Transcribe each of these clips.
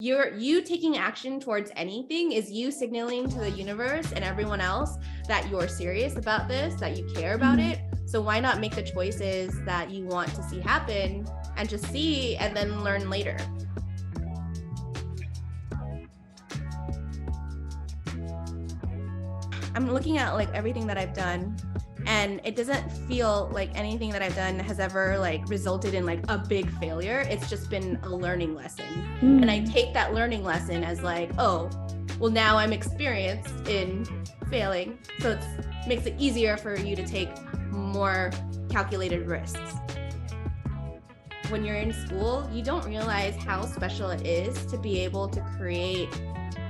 You taking action towards anything is you signaling to the universe and everyone else that you're serious about this, that you care about it. So why not make the choices that you want to see happen and just see and then learn later? I'm looking at like everything that I've done, and it doesn't feel like anything that I've done has ever like resulted in like a big failure. It's just been a learning lesson. And I take that learning lesson as like, oh, well, now I'm experienced in failing. So it makes it easier for you to take more calculated risks. When you're in school, you don't realize how special it is to be able to create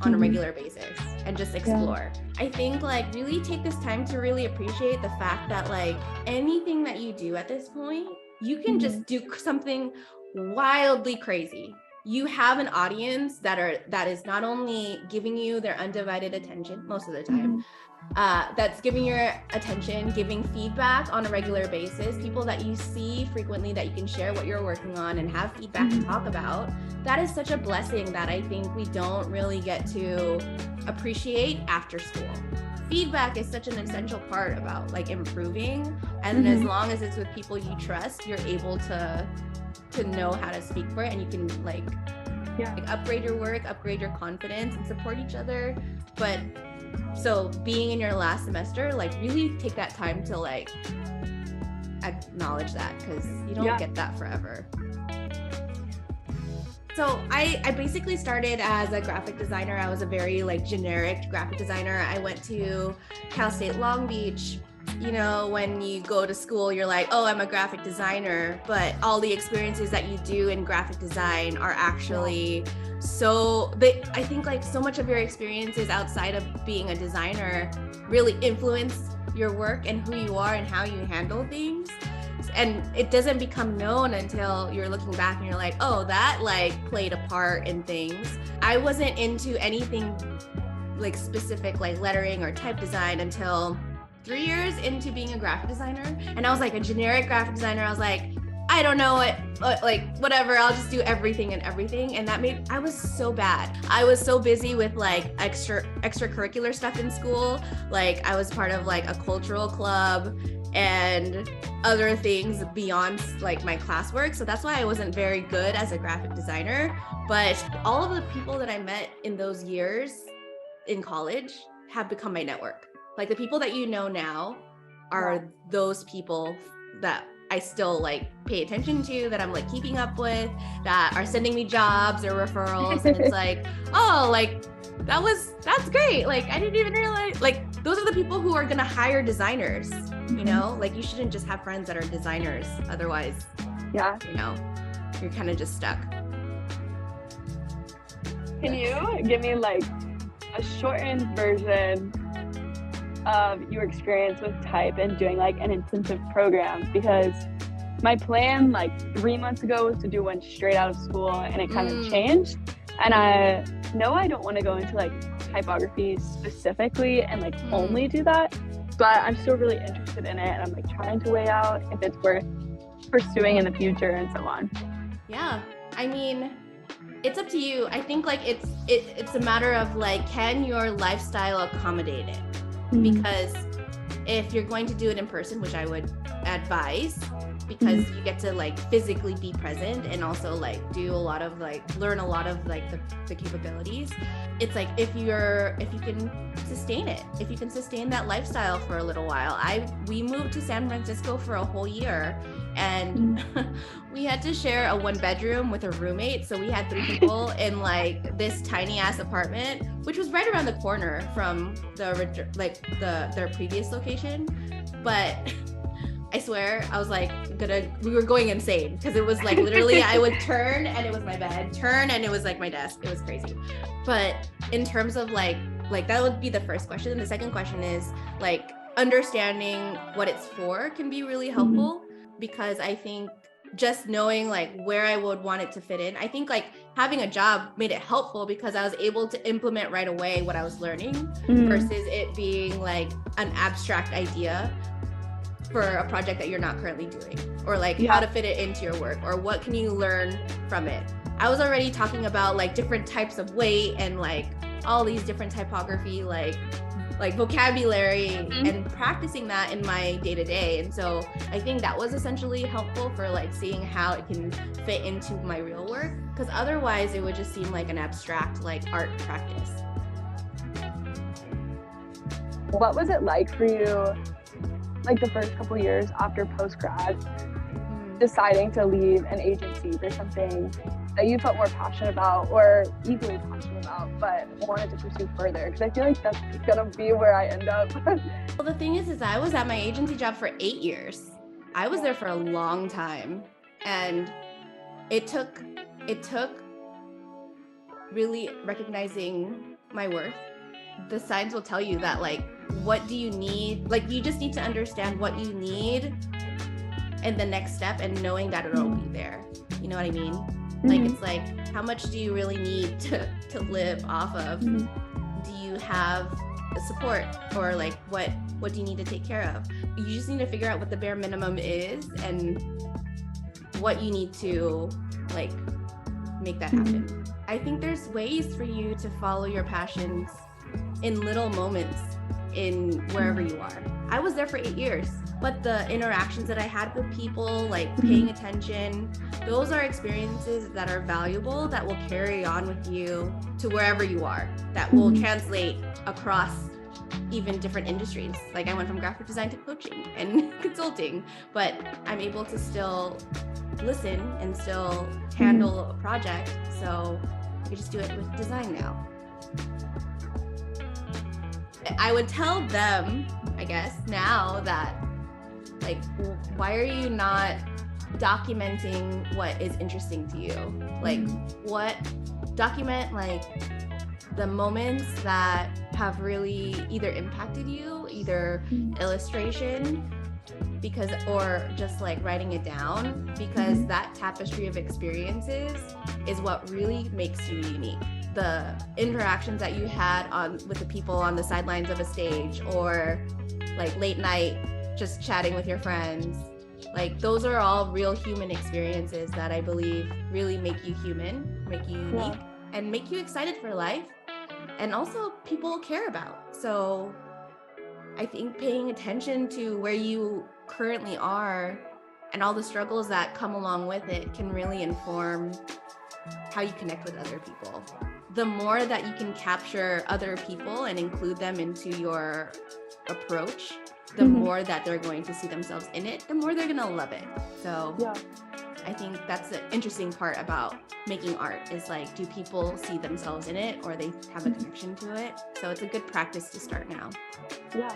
on a regular basis and just explore. I think like really take this time to really appreciate the fact that like anything that you do at this point, you can just do something wildly crazy. You have an audience that is not only giving you their undivided attention most of the time, that's giving your attention, giving feedback on a regular basis, people that you see frequently that you can share what you're working on and have feedback to talk about. That is such a blessing that I think we don't really get to appreciate after school. Feedback is such an essential part about like improving, and as long as it's with people you trust, you're able to know how to speak for it, and you can like upgrade your work, upgrade your confidence, and support each other. But so being in your last semester, like really take that time to like acknowledge that, because you don't get that forever. So I basically started as a graphic designer. I was a very like generic graphic designer. I went to Cal State Long Beach. You know, when you go to school, you're like, oh, I'm a graphic designer, but all the experiences that you do in graphic design are actually I think like so much of your experiences outside of being a designer really influence your work and who you are and how you handle things. And it doesn't become known until you're looking back and you're like, oh, that like played a part in things. I wasn't into anything like specific like lettering or type design until 3 years into being a graphic designer. And I was like a generic graphic designer. I was like, I don't know what, like whatever, I'll just do everything. And that I was so bad. I was so busy with like extracurricular stuff in school. Like I was part of like a cultural club and other things beyond like my classwork. So that's why I wasn't very good as a graphic designer. But all of the people that I met in those years in college have become my network. Like the people that you know now are those people that I still like pay attention to, that I'm like keeping up with, that are sending me jobs or referrals. And it's like, oh, like that's great. Like I didn't even realize, like those are the people who are gonna hire designers, you know, like you shouldn't just have friends that are designers. Otherwise, you know, you're kind of just stuck. Can you give me like a shortened version of your experience with type and doing like an intensive program? Because my plan like 3 months ago was to do one straight out of school, and it kind of changed. And I know I don't want to go into like typography specifically and like only do that, but I'm still really interested in it, and I'm like trying to weigh out if it's worth pursuing in the future and so on. Yeah, I mean, it's up to you. I think like it's a matter of like, can your lifestyle accommodate it? Because if you're going to do it in person, which I would advise, because you get to like physically be present and also like do a lot of like learn a lot of like the capabilities. It's like if you can sustain it, if you can sustain that lifestyle for a little while. We moved to San Francisco for a whole year, and we had to share a 1-bedroom with a roommate. So we had 3 people in like this tiny ass apartment, which was right around the corner from their previous location. But I swear, I was like we were going insane, because it was like literally I would turn and it was my bed, turn and it was like my desk. It was crazy. But in terms of like that would be the first question. And the second question is like understanding what it's for can be really helpful, because I think just knowing like where I would want it to fit in. I think like having a job made it helpful because I was able to implement right away what I was learning versus it being like an abstract idea for a project that you're not currently doing, or like how to fit it into your work, or what can you learn from it. I was already talking about like different types of weight and like all these different typography, like vocabulary, and practicing that in my day-to-day. And so I think that was essentially helpful for like seeing how it can fit into my real work, because otherwise it would just seem like an abstract like art practice. What was it like for you, like the first couple years after post-grad, deciding to leave an agency for something that you felt more passionate about or equally passionate about but wanted to pursue further? Because I feel like that's gonna be where I end up. Well, the thing is I was at my agency job for 8 years. I was there for a long time, and it took really recognizing my worth. The signs will tell you that, like, what do you need? Like, you just need to understand what you need and the next step, and knowing that it'll be there. You know what I mean? Like, it's like, how much do you really need to live off of? Do you have the support, or like what do you need to take care of? You just need to figure out what the bare minimum is and what you need to like make that happen. I think there's ways for you to follow your passions in little moments in wherever you are. I was there for 8 years, but the interactions that I had with people, like paying attention, those are experiences that are valuable, that will carry on with you to wherever you are, that will translate across even different industries. Like, I went from graphic design to coaching and consulting, but I'm able to still listen and still handle a project. So I can just do it with design now. I would tell them, I guess, now that, like, why are you not documenting what is interesting to you? Like, document like the moments that have really either impacted you, either illustration, because, or just like writing it down, because that tapestry of experiences is what really makes you unique. The interactions that you had with the people on the sidelines of a stage, or like late night just chatting with your friends, like, those are all real human experiences that I believe really make you human, make you unique, and make you excited for life, and also people care about. So I think paying attention to where you currently are and all the struggles that come along with it can really inform how you connect with other people. The more that you can capture other people and include them into your approach, the more that they're going to see themselves in it, the more they're going to love it. So I think that's the interesting part about making art, is like, do people see themselves in it, or they have a connection to it? So it's a good practice to start now. Yeah,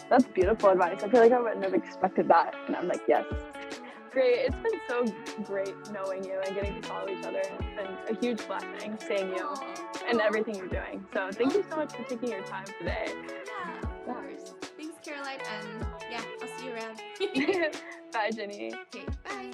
that's beautiful advice. I feel like I wouldn't have expected that, and I'm like, yes. Great. It's been so great knowing you and getting to follow each other. It's been a huge blessing seeing you and everything you're doing. So thank you so much for taking your time today. Yeah, of course. Thanks, Caroline. And yeah, I'll see you around. Bye, Jenny. Okay, bye.